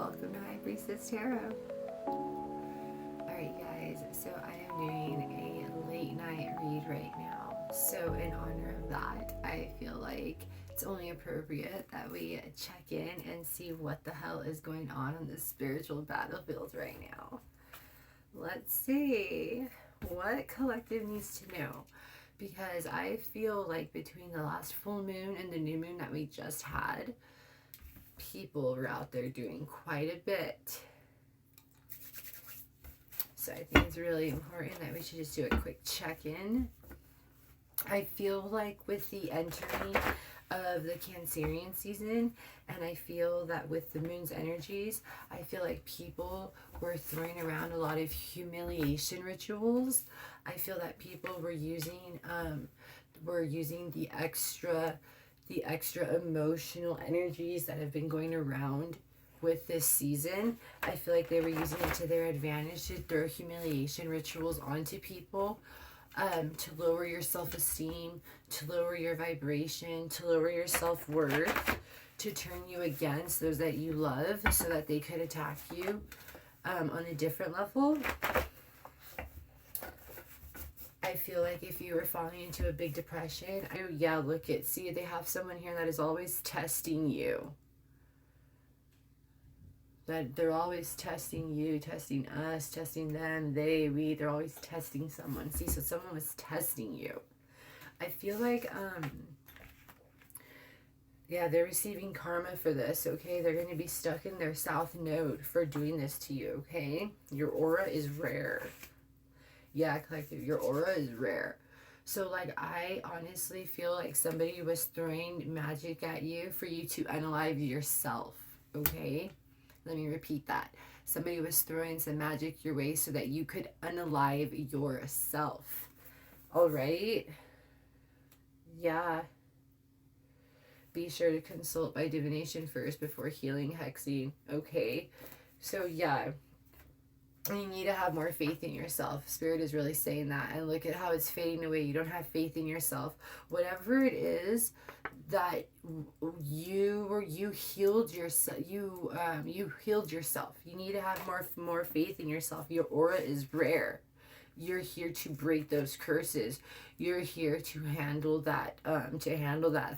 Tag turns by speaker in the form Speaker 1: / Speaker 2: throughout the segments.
Speaker 1: welcome to High Priestess Tarot. Alright guys, so I am doing a late night read right now. So in honor of that, I feel like it's only appropriate that we check in and see what the hell is going on the spiritual battlefield right now. Let's see what collective needs to know. Because I feel like between the last full moon and the new moon that we just had, people were out there doing quite a bit. So I think it's really important that we should just do a quick check-in. I feel like with the entering of the Cancerian season, and I feel that with the moon's energies, I feel like people were throwing around a lot of humiliation rituals. I feel that people were using the extra emotional energies that have been going around with this season. I feel like they were using it to their advantage to throw humiliation rituals onto people, to lower your self-esteem, to lower your vibration, to lower your self-worth, to turn you against those that you love so that they could attack you on a different level. I feel like if you were falling into a big depression, see, they have someone here that is always testing you. That they're always testing you, testing us, testing them, they're always testing someone. See, so someone was testing you. I feel like, they're receiving karma for this, okay? They're going to be stuck in their south node for doing this to you, okay? Your aura is rare. Yeah, collective, your aura is rare. So, like, I honestly feel like somebody was throwing magic at you for you to unalive yourself, okay? Let me repeat that. Somebody was throwing some magic your way so that you could unalive yourself. All right? Yeah. Be sure to consult by divination first before healing, hexing, okay? So, yeah. You need to have more faith in yourself. Spirit is really saying that. And look at how it's fading away. You don't have faith in yourself. Whatever it is that you healed yourself. You healed yourself. You need to have more faith in yourself. Your aura is rare. You're here to break those curses. You're here to handle that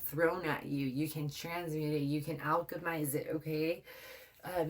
Speaker 1: thrown at you. You can transmute it. You can alchemize it, okay?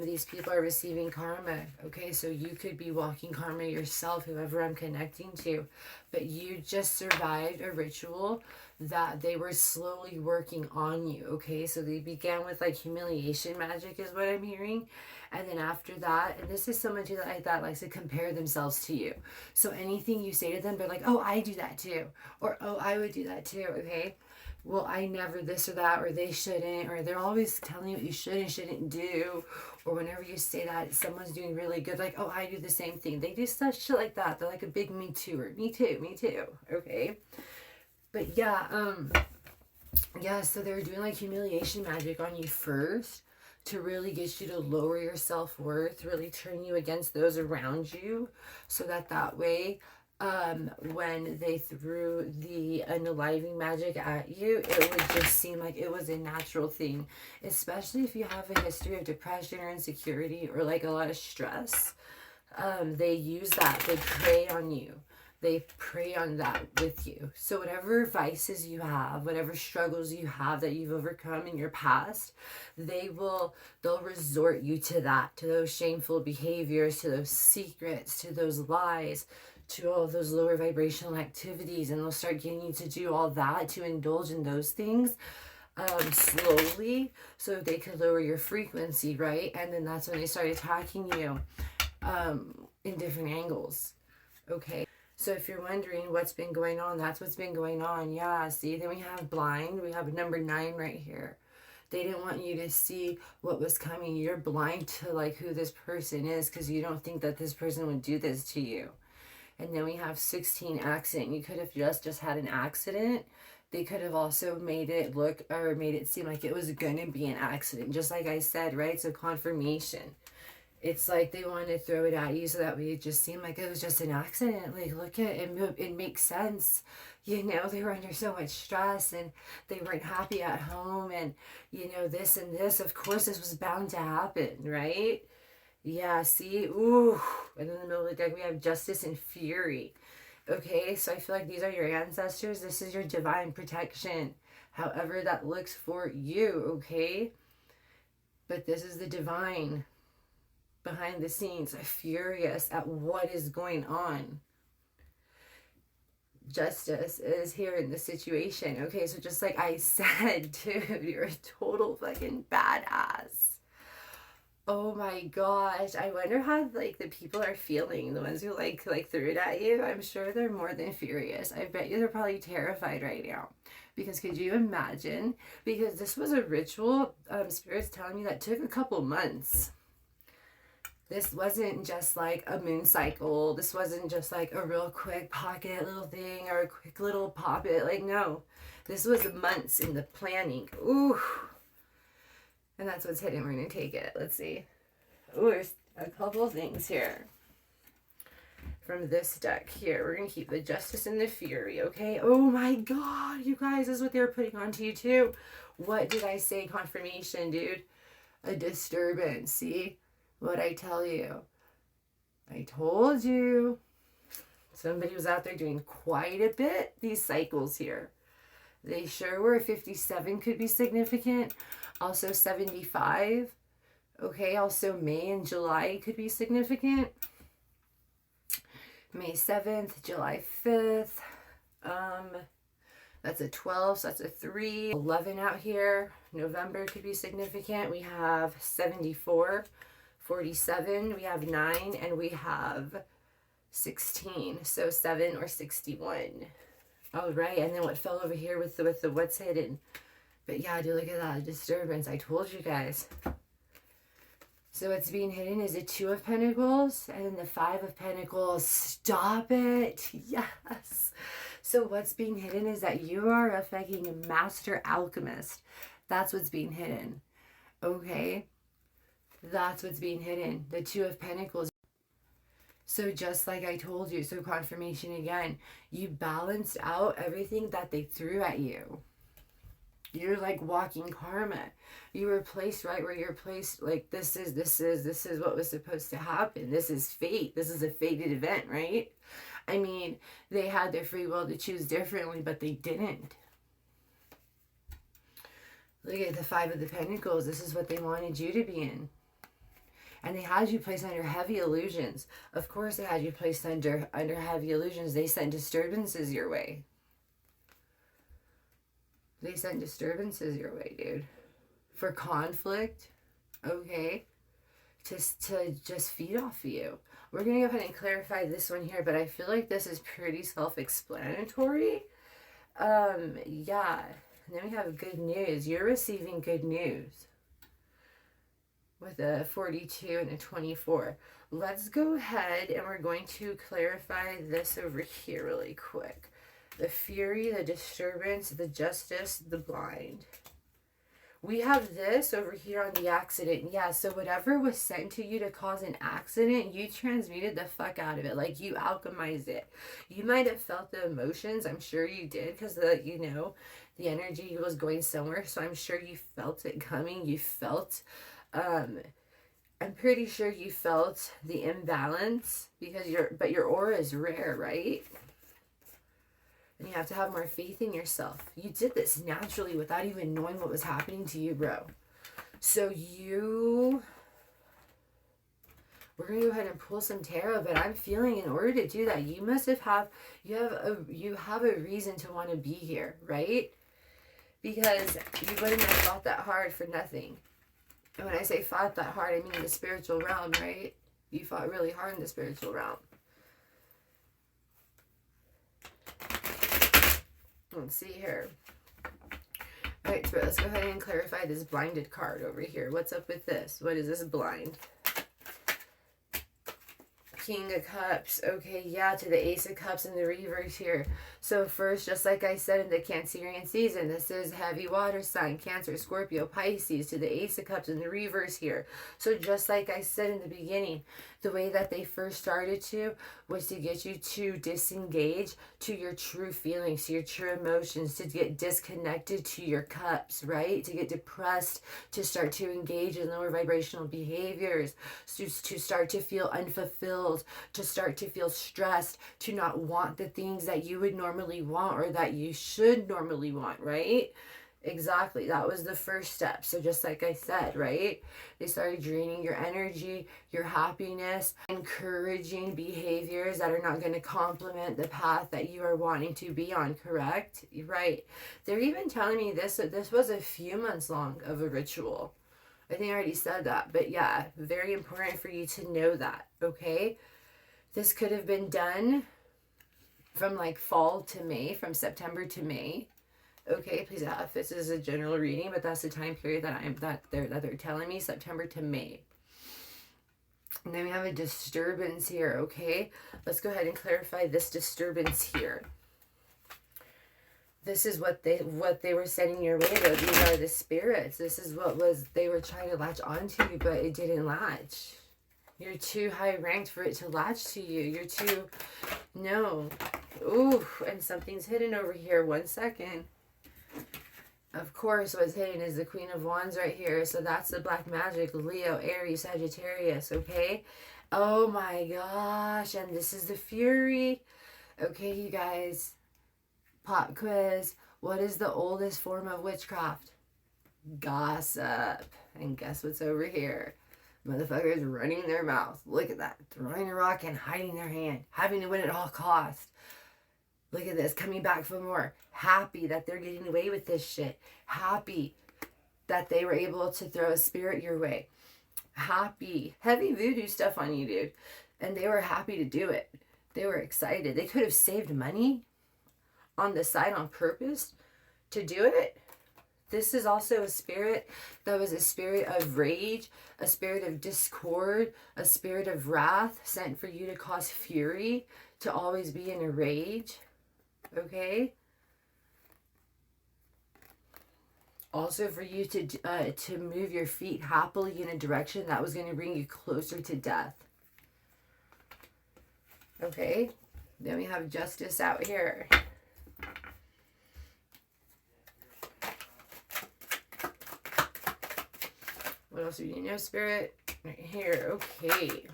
Speaker 1: These people are receiving karma, okay? So you could be walking karma yourself, whoever I'm connecting to. But you just survived a ritual that they were slowly working on you, okay? So they began with like humiliation magic is what I'm hearing. And then after that, and this is someone too that likes to compare themselves to you. So anything you say to them, they're like, oh, I do that too. Or, oh, I would do that too, okay? Well, I never this or that, or they shouldn't, or they're always telling you what you should and shouldn't do. Or whenever you say that someone's doing really good, like, oh, I do the same thing. They do stuff, shit like that. They're like a big me too-er. Me too, okay? But yeah, so they're doing like humiliation magic on you first to really get you to lower your self-worth, really turn you against those around you, so that way, when they threw the unaliving magic at you, it would just seem like it was a natural thing, especially if you have a history of depression or insecurity or like a lot of stress. They use that, they prey on you. They prey on that with you. So whatever vices you have, whatever struggles you have that you've overcome in your past, they'll resort you to that, to those shameful behaviors, to those secrets, to those lies, to all those lower vibrational activities, and they'll start getting you to do all that, to indulge in those things slowly, so they could lower your frequency, right? And then that's when they start attacking you in different angles, okay? So if you're wondering what's been going on, that's what's been going on. Yeah, see, then we have blind. We have number 9 right here. They didn't want you to see what was coming. You're blind to like who this person is because you don't think that this person would do this to you. And then we have 16, accident. You could have just had an accident. They could have also made it look or made it seem like it was going to be an accident, just like I said, right? So confirmation. It's like they want to throw it at you so that way it just seemed like it was just an accident. Like, look at it, it makes sense. You know, they were under so much stress and they weren't happy at home, and, you know, this and this. Of course, this was bound to happen, right? Yeah, see? Ooh. And in the middle of the deck, we have Justice and Fury. Okay, so I feel like these are your ancestors. This is your divine protection, however that looks for you, okay? But this is the divine behind the scenes, furious at what is going on. Justice is here in the situation. Okay, so just like I said, dude, you're a total fucking badass. Oh my gosh, I wonder how like the people are feeling, the ones who like threw it at you. I'm sure they're more than furious. I bet you they're probably terrified right now. Because could you imagine? Because this was a ritual, Spirit's telling me, that took a couple months. This wasn't just like a moon cycle. This wasn't just like a real quick pocket little thing or a quick little pop it. Like, no. This was months in the planning. Ooh. And that's what's hidden. We're going to take it. Let's see. Ooh, there's a couple things here. From this deck here. We're going to keep the Justice and the Fury, okay? Oh my god, you guys. This is what they were putting onto you too. What did I say? Confirmation, dude. A disturbance. See? What I tell you. I told you. Somebody was out there doing quite a bit. These cycles here. They sure were. 57 could be significant. Also 75. Okay, also May and July could be significant. May 7th, July 5th. That's a 12, so that's a 3. 11 out here. November could be significant. We have 74. 47, we have 9, and we have 16. So 7 or 61. All right, and then what fell over here with the what's hidden. But yeah, do look at that disturbance. I told you guys. So what's being hidden is a 2 of Pentacles and then the 5 of Pentacles. Stop it. Yes. So what's being hidden is that you are a fucking master alchemist. That's what's being hidden. Okay? That's what's being hidden. The 2 of Pentacles. So just like I told you, so confirmation again, you balanced out everything that they threw at you. You're like walking karma. You were placed right where you're placed. Like this is what was supposed to happen. This is fate. This is a fated event, right? I mean, they had their free will to choose differently, but they didn't. Look at the 5 of the Pentacles. This is what they wanted you to be in. And they had you placed under heavy illusions. Of course they had you placed under heavy illusions. They sent disturbances your way. They sent disturbances your way, dude. For conflict, okay? Just to just feed off of you. We're going to go ahead and clarify this one here, but I feel like this is pretty self-explanatory. Yeah. And then we have good news. You're receiving good news. With a 42 and a 24. Let's go ahead and we're going to clarify this over here really quick. The Fury, the Disturbance, the Justice, the Blind. We have this over here on the accident. Yeah, so whatever was sent to you to cause an accident, you transmuted the fuck out of it. Like, you alchemized it. You might have felt the emotions. I'm sure you did because, the energy was going somewhere. So I'm sure you felt it coming. You felt... I'm pretty sure you felt the imbalance because your aura is rare, right? And you have to have more faith in yourself. You did this naturally without even knowing what was happening to you, bro. So we're going to go ahead and pull some tarot, but I'm feeling in order to do that, you must have you have a reason to want to be here, right? Because you wouldn't have fought that hard for nothing. And when I say fought that hard, I mean the spiritual realm, right? You fought really hard in the spiritual realm. Let's see here. Alright, so let's go ahead and clarify this blinded card over here. What's up with this? What is this blind? King of Cups, okay, yeah, to the Ace of Cups in the reverse here. So first, just like I said in the Cancerian season, this is heavy water sign, Cancer, Scorpio, Pisces, to the Ace of Cups in the reverse here. So just like I said in the beginning, the way that they first started to was to get you to disengage to your true feelings, to your true emotions, to get disconnected to your cups, right? To get depressed, to start to engage in lower vibrational behaviors, to start to feel unfulfilled, to start to feel stressed, to not want the things that you would normally want or that you should normally want, right? Exactly. That was the first step. So just like I said, right? They started draining your energy, your happiness, encouraging behaviors that are not going to complement the path that you are wanting to be on, correct? Right. They're even telling me that this was a few months long of a ritual. I think I already said that, but yeah, very important for you to know that, okay? This could have been done from like fall to May, from September to May. Okay, please, this is a general reading, but that's the time period that they're telling me, September to May. And then we have a disturbance here, okay? Let's go ahead and clarify this disturbance here. This is what they were sending your way, though. These are the spirits. This is what they were trying to latch onto you, but it didn't latch. You're too high ranked for it to latch to you. You're too, no. Ooh, and something's hidden over here. 1 second. Of course, what's hidden is the Queen of Wands right here. So that's the black magic, Leo, Aries, Sagittarius, okay? Oh my gosh, and this is the Fury. Okay, you guys, pop quiz. What is the oldest form of witchcraft? Gossip. And guess what's over here? Motherfuckers running their mouth. Look at that. Throwing a rock and hiding their hand. Having to win at all costs. Look at this, coming back for more. Happy that they're getting away with this shit. Happy that they were able to throw a spirit your way. Happy. Heavy voodoo stuff on you, dude. And they were happy to do it. They were excited. They could have saved money on the side on purpose to do it. This is also a spirit that was a spirit of rage, a spirit of discord, a spirit of wrath sent for you to cause fury, to always be in a rage. Okay? Also for you to move your feet happily in a direction that was going to bring you closer to death. Okay? Then we have justice out here. What else do you know, Spirit? Right here. Okay.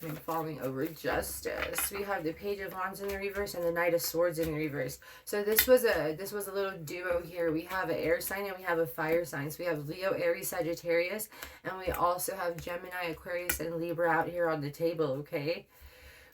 Speaker 1: And falling over justice. We have the Page of Wands in the reverse and the Knight of Swords in the reverse. So this was a little duo here. We have an air sign and we have a fire sign. So we have Leo, Aries, Sagittarius, and we also have Gemini, Aquarius, and Libra out here on the table, okay?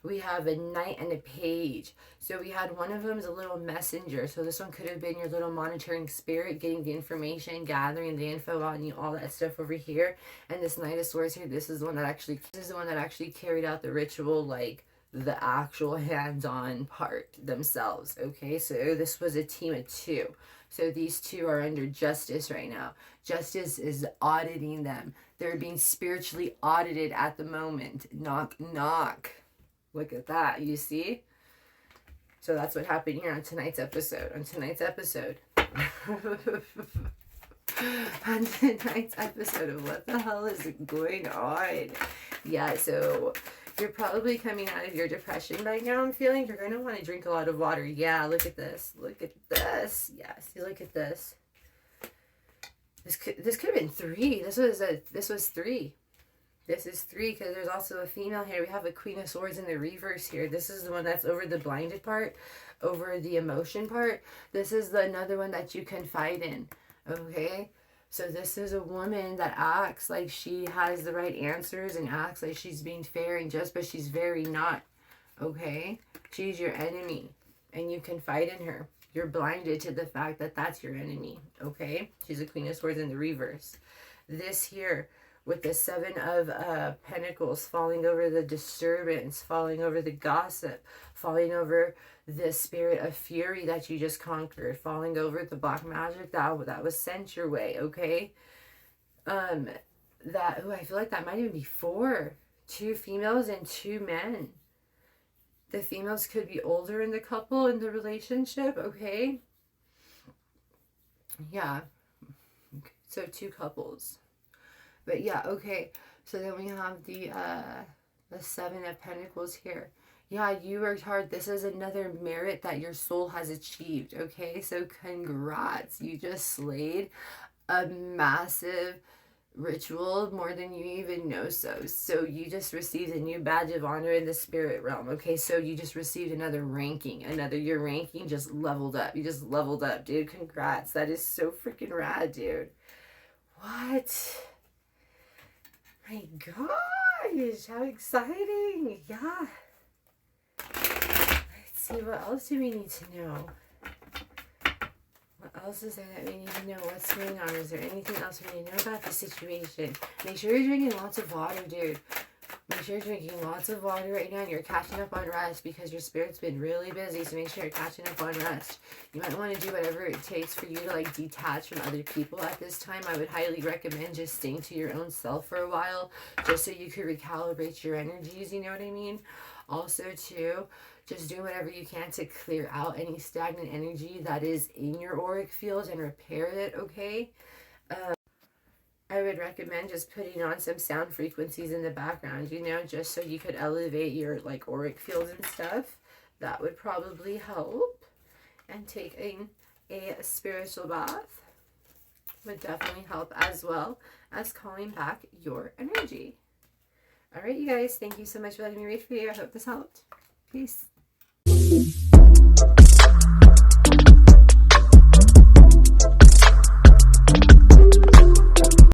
Speaker 1: We have a Knight and a Page. So we had one of them as a little messenger. So this one could have been your little monitoring spirit, getting the information, gathering the info on you, all that stuff over here. And this Knight of Swords here, this is the one that actually carried out the ritual, like the actual hands-on part themselves. Okay, so this was a team of two. So these two are under justice right now. Justice is auditing them. They're being spiritually audited at the moment. Knock, knock. Look at that, you see? So that's what happened here on tonight's episode. On tonight's episode of what the hell is going on? Yeah, so you're probably coming out of your depression right now, I'm feeling. You're going to want to drink a lot of water. Yeah, look at this. Look at this. Yes, look at this. This could have been 3. This was 3. This is 3 because there's also a female here. We have a Queen of Swords in the reverse here. This is the one that's over the blinded part, over the emotion part. This is another one that you confide in, okay? So this is a woman that acts like she has the right answers and acts like she's being fair and just, but she's very not, okay? She's your enemy, and you confide in her. You're blinded to the fact that that's your enemy, okay? She's a Queen of Swords in the reverse. This here, with the 7 of Pentacles, falling over the disturbance, falling over the gossip, falling over the spirit of fury that you just conquered, falling over the black magic that was sent your way, okay? that, oh, I feel like that might even be 4. 2 females and 2 men. The females could be older in the couple, in the relationship, okay? Yeah. So 2 couples. But yeah, okay. So then we have the 7 of Pentacles here. Yeah, you worked hard. This is another merit that your soul has achieved, okay? So congrats. You just slayed a massive ritual more than you even know. So you just received a new badge of honor in the spirit realm, okay? So you just received another ranking. Your ranking just leveled up. You just leveled up, dude. Congrats. That is so freaking rad, dude. What? My gosh, how exciting. Yeah. Let's see, what else do we need to know? What else is there that we need to know? What's going on? Is there anything else we need to know about the situation? Make sure you're drinking lots of water, dude. Make sure you're drinking lots of water right now and you're catching up on rest because your spirit's been really busy, so make sure you're catching up on rest. You might want to do whatever it takes for you to like detach from other people at this time. I would highly recommend just staying to your own self for a while just so you could recalibrate your energies, you know what I mean? Also too, just do whatever you can to clear out any stagnant energy that is in your auric field and repair it, okay? I would recommend just putting on some sound frequencies in the background, you know, just so you could elevate your like auric fields and stuff. That would probably help. And taking a spiritual bath would definitely help, as well as calling back your energy. All right, you guys, thank you so much for letting me read for you. I hope this helped. Peace.